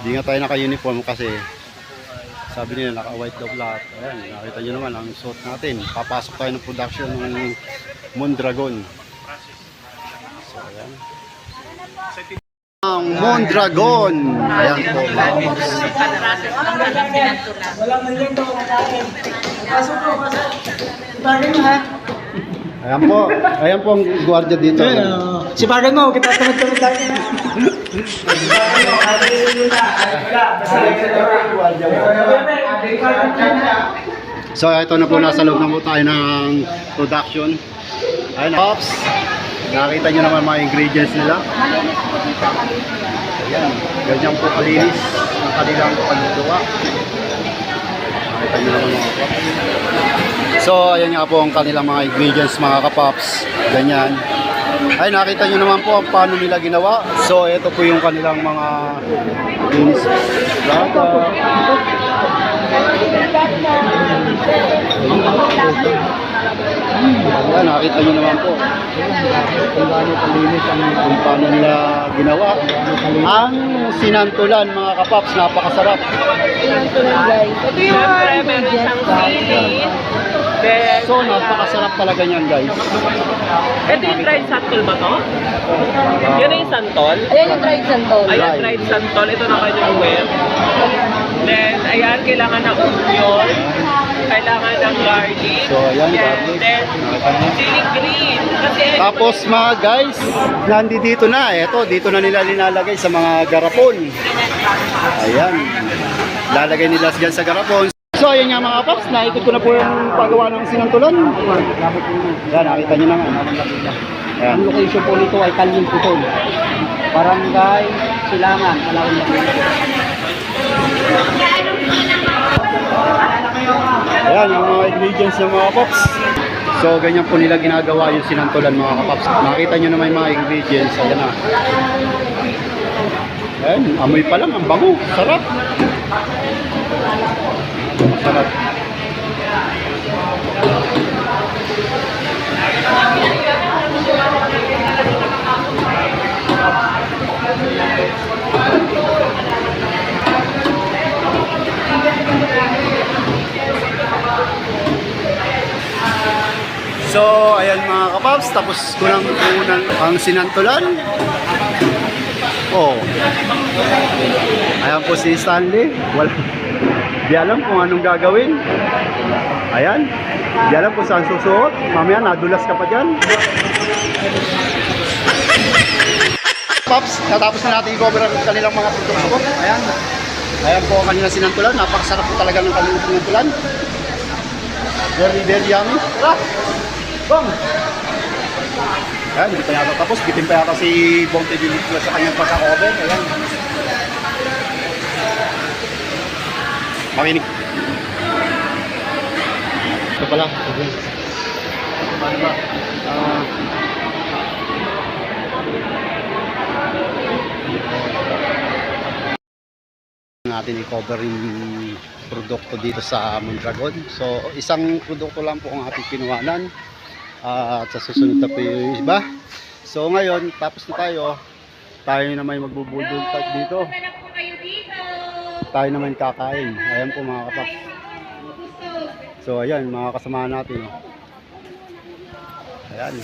Hindi nga tayo naka-uniform kasi sabi nila naka-white daw lahat. Ayan, nakita nyo naman ang suot natin. Papasok tayo ng production ng Mondragon. So, ayan. Ang Mondragon. Ayan po. Ayan po. Ayan po ang gwardiya dito. Si Pagano mo, kita tamad-tamad lagi na. So ito na po, nasa loob na po tayo ng production. Ayun, Pops. Nakita nyo naman mga ingredients nila. Ayan, ganyan po kalinis ang kanilang paglutuwa. Nakita nyo naman mga Pops. So ayan nga po ang kanilang mga ingredients mga kapops. Ganyan. Ay, nakita nyo naman po paano nila ginawa. So ito po yung kanilang mga linis. Ayan, nakita nyo naman po kung paano kalinis kung paano nila ginawa ang sinantulan mga kapops. Napakasarap. Sinantulan guys. Ito yung mga ingredients guys. So napakasarap talaga niyan guys. Ito yung dried santol ba to? Yan na yung santol? Ayan yung dried santol. Ayan, dried santol. Ito na kanyang web. Then, ayan, kailangan ng onion. Kailangan ng garlic. So ayan, garlic. Then, chili green. Kasi, Tapos mga guys, nandito na. Ito, dito na nila linalagay sa mga garapon. Ayan. Lalagay nila dyan sa garapon. So ayan nga mga paps, naikot ko na po yung paggawa ng sinantulan. Ayan, nakita nyo naman. Ayan. Ang location po nito ay Kalyin Putol. Barangay Silangan, Kalawin Laguna. Ayan, yung mga ingredients ng mga paps. So ganyan po nila ginagawa yung sinantulan mga kapaps. Nakita nyo naman yung mga ingredients. Ayan na. Ayan, amoy pa lang, ang bango. Sarap. Sarap. So, ayan mga kapaps, tapos ko lang punan ang sinantulan. Oh. Ayan po si Stanley. Wala. Di alam kung anong gagawin. Ayan. Di alam kung saan susuot. Mamaya nadulas ka pa dyan. Pops, natapos na natin i-cover ang kanilang mga produkto. Ayan. Ayan po ang kanilang sinantulan. Napakasarap po talaga ng kanilang sinantulan. Very, very yummy. Tara! Bong! Ayan, hindi pa yata tapos. Bitin pa yata si Bong TV sa kanyang pagka-cover. Ayan. Makinig. Ito pala. Paano ba? Natin i-cover yung produkto dito sa Mondragon. So, isang produkto lang po ang ating kinuhanan. At sa susunod na po yung iba. So, ngayon, tapos na tayo. Tayo naman magbubudol dito. Tayo naman kakain. Ayan po mga kapaps. So ayan, mga kasamahan natin. Ayan.